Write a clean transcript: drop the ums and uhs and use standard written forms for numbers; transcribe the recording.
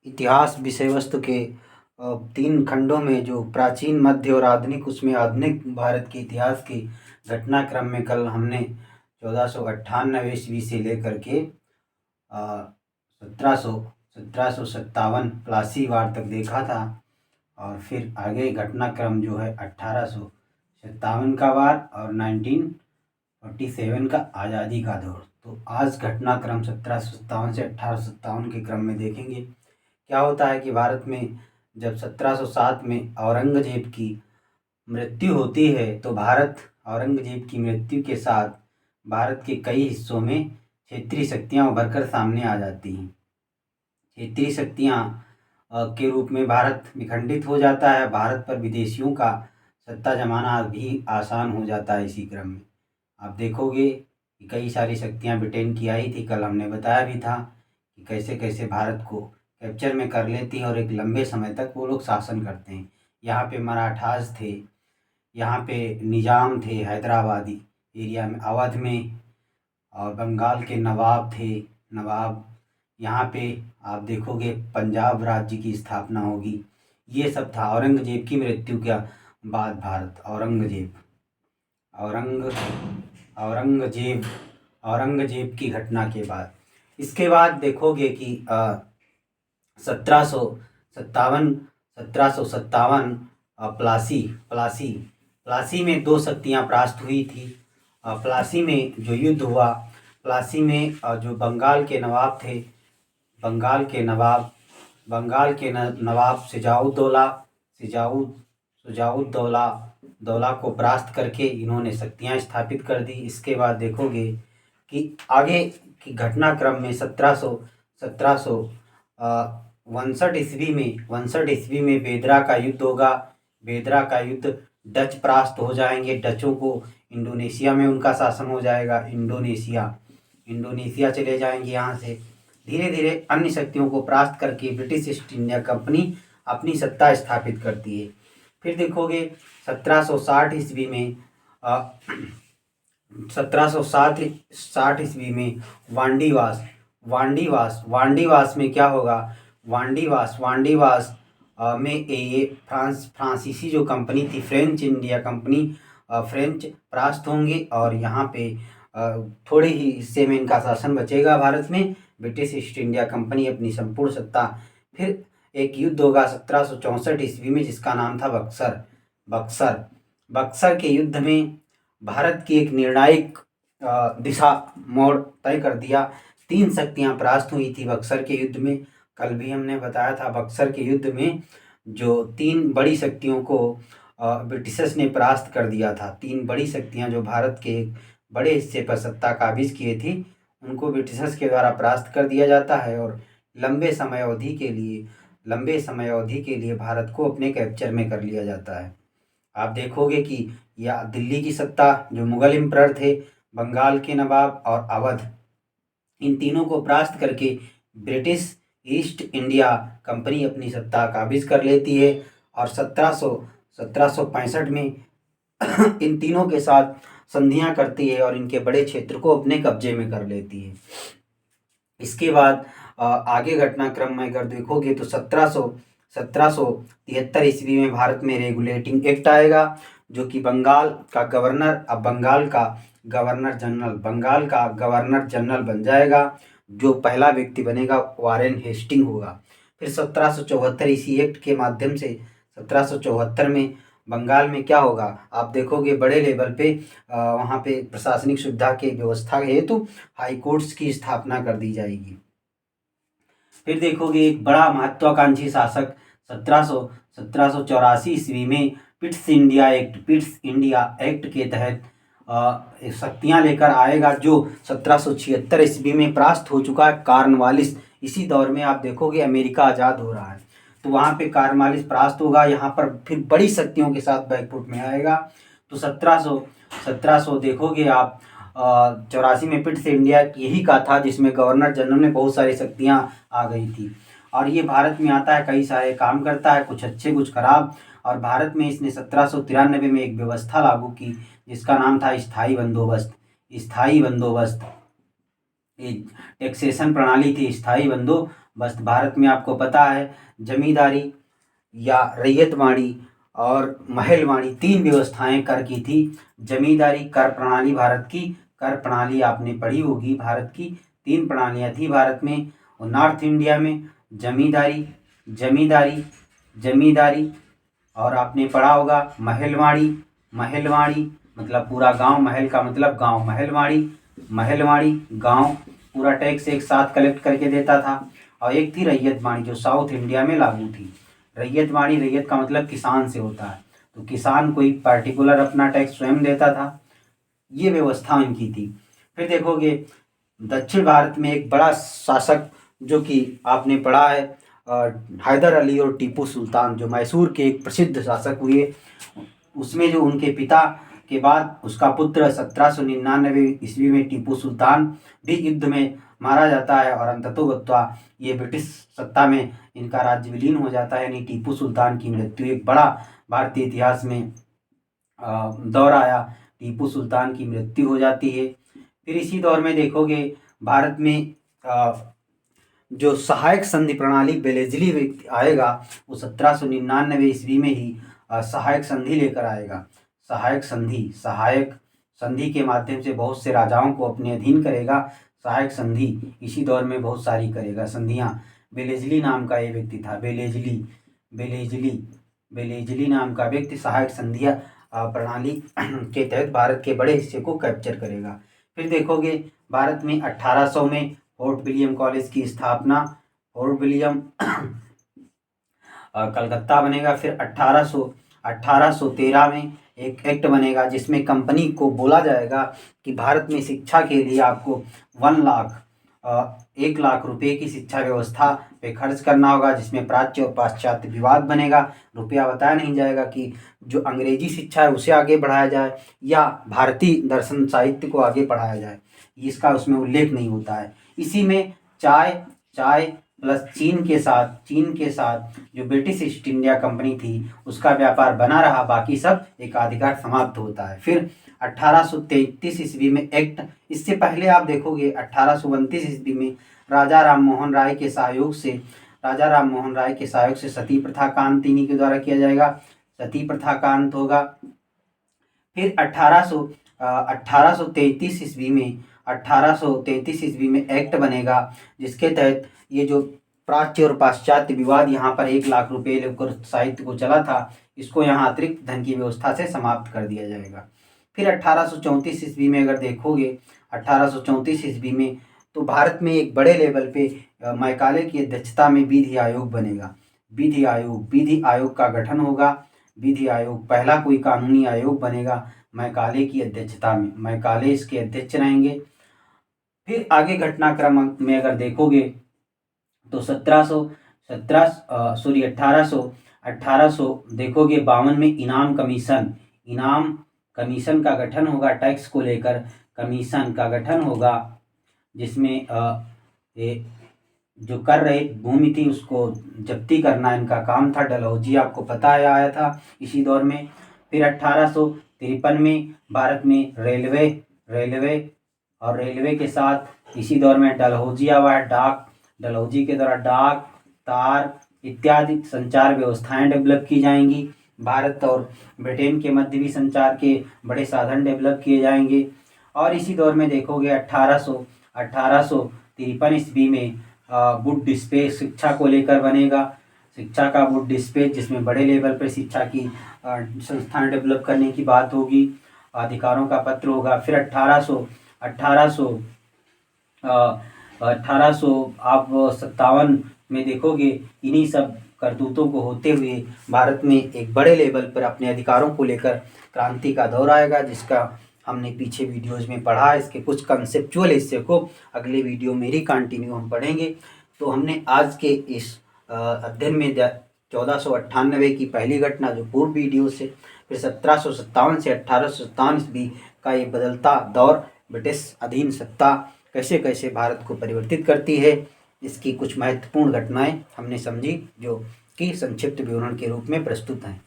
इतिहास विषय वस्तु के 3 खंडों में जो प्राचीन, मध्य और आधुनिक, उसमें आधुनिक भारत के इतिहास के घटनाक्रम में कल हमने 1498 ईस्वी से लेकर के 1757 प्लासी वार तक देखा था। और फिर आगे घटनाक्रम जो है 1857 का वार और 1947 का आज़ादी का दौर। तो आज घटनाक्रम 1757 से 1857 के क्रम में देखेंगे। क्या होता है कि भारत में जब 1707 में औरंगजेब की मृत्यु होती है तो औरंगजेब की मृत्यु के साथ भारत के कई हिस्सों में क्षेत्रीय शक्तियाँ उभरकर सामने आ जाती हैं। क्षेत्रीय शक्तियाँ के रूप में भारत विखंडित हो जाता है। भारत पर विदेशियों का सत्ता जमाना भी आसान हो जाता है। इसी क्रम में आप देखोगे कि कई सारी शक्तियाँ ब्रिटेन की आई थी। कल हमने बताया भी था कि कैसे कैसे भारत को कैप्चर में कर लेती हैं और एक लंबे समय तक वो लोग शासन करते हैं। यहाँ पे मराठास थे, यहाँ पे निज़ाम थे हैदराबादी एरिया में, अवध में, और बंगाल के नवाब थे। यहाँ पे आप देखोगे पंजाब राज्य की स्थापना होगी। ये सब था औरंगजेब की मृत्यु के बाद। औरंगजेब की घटना के बाद, इसके बाद देखोगे कि 1757 प्लासी में 2 शक्तियाँ परास्त हुई थी। प्लासी में जो युद्ध हुआ, प्लासी में जो बंगाल के नवाब थे, बंगाल के नवाब शुजाउद्दौला को परास्त करके इन्होंने शक्तियाँ स्थापित कर दी। इसके बाद देखोगे कि आगे की घटनाक्रम में 1759 ईस्वी में बेदरा का युद्ध होगा। बेदरा का युद्ध, डच परास्त हो जाएंगे। डचों को इंडोनेशिया में उनका शासन हो जाएगा। इंडोनेशिया चले जाएंगे। यहाँ से धीरे धीरे अन्य शक्तियों को परास्त करके ब्रिटिश ईस्ट इंडिया कंपनी अपनी सत्ता स्थापित करती है। फिर देखोगे 1760 ईस्वी में 1760 ईस्वी में वांडीवास में क्या होगा? वांडीवास में ये फ्रांसीसी जो कंपनी थी, फ्रेंच इंडिया कंपनी, फ्रेंच परास्त होंगे और यहाँ पे थोड़े ही हिस्से में इनका शासन बचेगा भारत में। ब्रिटिश ईस्ट इंडिया कंपनी अपनी संपूर्ण सत्ता, फिर एक युद्ध होगा 1764 ईस्वी में जिसका नाम था बक्सर के युद्ध में भारत की एक निर्णायक दिशा मोड़ तय कर दिया। 3 शक्तियाँ परास्त हुई थी बक्सर के युद्ध में। कल भी हमने बताया था बक्सर के युद्ध में जो 3 बड़ी शक्तियों को ब्रिटिशर्स ने परास्त कर दिया था। 3 बड़ी शक्तियाँ जो भारत के एक बड़े हिस्से पर सत्ता काबिज किए थी, उनको ब्रिटिशर्स के द्वारा परास्त कर दिया जाता है और लंबे समय अवधि के लिए भारत को अपने कैप्चर में कर लिया जाता है। आप देखोगे कि या दिल्ली की सत्ता जो मुगल एम्परर थे, बंगाल के नवाब और अवध, इन तीनों को परास्त करके ब्रिटिश ईस्ट इंडिया कंपनी अपनी सत्ता काबिज कर लेती है और 1765 में इन तीनों के साथ संधियां करती है और इनके बड़े क्षेत्र को अपने कब्जे में कर लेती है। इसके बाद आगे घटनाक्रम में अगर देखोगे तो 1773 ईस्वी में भारत में रेगुलेटिंग एक्ट आएगा जो कि बंगाल का गवर्नर जनरल बन जाएगा। जो पहला व्यक्ति बनेगा वारेन हेस्टिंग होगा। फिर 1774 इसी एक्ट के माध्यम से 1774 में बंगाल में क्या होगा, आप देखोगे बड़े लेवल पे वहाँ पे प्रशासनिक सुविधा के व्यवस्था हेतु हाई कोर्ट्स की स्थापना कर दी जाएगी। फिर देखोगे एक बड़ा महत्वाकांक्षी शासक 1784 ईस्वी में पिट्स इंडिया एक्ट के तहत शक्तियाँ लेकर आएगा जो 1776 ईस्वी में परास्त हो चुका है कॉर्नवालिस। इसी दौर में आप देखोगे अमेरिका आज़ाद हो रहा है तो वहाँ पे कॉर्नवालिस परास्त होगा। यहाँ पर फिर बड़ी शक्तियों के साथ बैकफुट में आएगा। तो 1700 देखोगे आप 84 में पिट्स इंडिया यही का था जिसमें गवर्नर जनरल में बहुत सारी शक्तियाँ आ गई थी और ये भारत में आता है, कई सारे काम करता है, कुछ अच्छे कुछ खराब। और भारत में इसने 1793 में एक व्यवस्था लागू की जिसका नाम था स्थाई बंदोबस्त। टैक्सेशन प्रणाली थी, स्थायी बंदोबस्त। भारत में आपको पता है जमींदारी या रैयतवाड़ी और महलवाड़ी 3 व्यवस्थाएं कर की थी। जमींदारी कर प्रणाली, भारत की कर प्रणाली आपने पढ़ी होगी। भारत की 3 प्रणालियां थी भारत में, और नॉर्थ इंडिया में जमींदारी जमींदारी जमींदारी और आपने पढ़ा होगा महलवाड़ी। महलवाड़ी मतलब पूरा गांव, महल का मतलब गांव, महलवाड़ी गांव पूरा टैक्स एक साथ कलेक्ट करके देता था। और एक थी रैयतवाड़ी जो साउथ इंडिया में लागू थी। रैयतवाड़ी, रैयत का मतलब किसान से होता है, तो किसान कोई पर्टिकुलर अपना टैक्स स्वयं देता था। ये व्यवस्था इनकी थी। फिर देखोगे दक्षिण भारत में एक बड़ा शासक जो कि आपने पढ़ा है हैदर अली और टीपू सुल्तान, जो मैसूर के एक प्रसिद्ध शासक हुए। उसमें जो उनके पिता के बाद उसका पुत्र 1799 ईस्वी में टीपू सुल्तान भी युद्ध में मारा जाता है, और अंततोगत्वा ये ब्रिटिश सत्ता में इनका राज्य विलीन हो जाता है। यानी टीपू सुल्तान की मृत्यु एक बड़ा भारतीय इतिहास में दौर आया, टीपू सुल्तान की मृत्यु हो जाती है। फिर इसी दौर में देखोगे भारत में जो सहायक संधि प्रणाली बेलेजली आएगा, वो 1799 ईस्वी में ही सहायक संधि लेकर आएगा। सहायक संधि के माध्यम से बहुत से राजाओं को अपने अधीन करेगा। सहायक संधि इसी दौर में बहुत सारी करेगा संधियां। बेलेजली नाम का ये व्यक्ति था, बेलेजली नाम का व्यक्ति सहायक संधियां प्रणाली के तहत भारत के बड़े हिस्से को कैप्चर करेगा। फिर देखोगे भारत में 1800 में फोर्ट विलियम कॉलेज की स्थापना, फोर्ट विलियम कलकत्ता बनेगा। फिर 1813 में एक एक्ट बनेगा जिसमें कंपनी को बोला जाएगा कि भारत में शिक्षा के लिए आपको 1 लाख रुपए की शिक्षा व्यवस्था पे खर्च करना होगा, जिसमें प्राच्य और पाश्चात्य विवाद बनेगा। रुपया बताया नहीं जाएगा कि जो अंग्रेजी शिक्षा है उसे आगे बढ़ाया जाए या भारतीय दर्शन साहित्य को आगे बढ़ाया जाए, इसका उसमें उल्लेख नहीं होता है। इसी में चाय प्लस चीन के साथ जो ब्रिटिश ईस्ट इंडिया कंपनी थी उसका व्यापार बना रहा, बाकी सब एकाधिकार समाप्त होता है। फिर 1833 ईस्वी में एक्ट, इससे पहले आप देखोगे 1829 ईस्वी में राजा राम मोहन राय के सहयोग से सती प्रथा का अंत इन्हीं के द्वारा किया जाएगा, सती प्रथा का अंत होगा। फिर 1833 ईस्वी में एक्ट बनेगा जिसके तहत ये जो प्राच्य और पाश्चात्य विवाद यहाँ पर 1 लाख रुपए लेकर साहित्य को चला था, इसको यहाँ अतिरिक्त धन की व्यवस्था से समाप्त कर दिया जाएगा। फिर 1834 ईस्वी में अगर देखोगे 1834 ईस्वी में तो भारत में एक बड़े लेवल पे मैकाले की अध्यक्षता में विधि आयोग बनेगा। विधि आयोग का गठन होगा। विधि आयोग पहला कोई कानूनी आयोग बनेगा मैकाले की अध्यक्षता में, मैकाले इसके अध्यक्ष रहेंगे। फिर आगे घटनाक्रम में अगर देखोगे तो 1852 देखोगे 52 में इनाम कमीशन का गठन होगा। टैक्स को लेकर कमीशन का गठन होगा, जिसमें जो कर रहे भूमि थी उसको जब्ती करना इनका काम था। डलहौजी आपको पता है आया था इसी दौर में। फिर 1853 में भारत में रेलवे के साथ इसी दौर में डलहौजी आया है। डलहौजी के द्वारा डाक, तार इत्यादि संचार व्यवस्थाएं डेवलप की जाएंगी। भारत और ब्रिटेन के मध्य भी संचार के बड़े साधन डेवलप किए जाएंगे। और इसी दौर में देखोगे 1853 ईस्वी में वुड डिस्पेच शिक्षा को लेकर बनेगा। शिक्षा का वुड डिस्पेच, जिसमें बड़े लेवल पर शिक्षा की संस्थाएं डेवलप करने की बात होगी, अधिकारों का पत्र होगा। फिर 1857 में देखोगे इन्हीं सब करतूतों को होते हुए भारत में एक बड़े लेवल पर अपने अधिकारों को लेकर क्रांति का दौर आएगा, जिसका हमने पीछे वीडियोज़ में पढ़ा। इसके कुछ कंसेप्चुअल हिस्से को अगले वीडियो में ही कंटिन्यू हम पढ़ेंगे। तो हमने आज के इस अध्ययन में 1498 की पहली घटना जो पूर्व वीडियो से, फिर 1757 से 1857 ईस्वी का ये बदलता दौर, ब्रिटिश अधीन सत्ता कैसे कैसे भारत को परिवर्तित करती है, इसकी कुछ महत्वपूर्ण घटनाएं हमने समझी जो कि संक्षिप्त विवरण के रूप में प्रस्तुत हैं।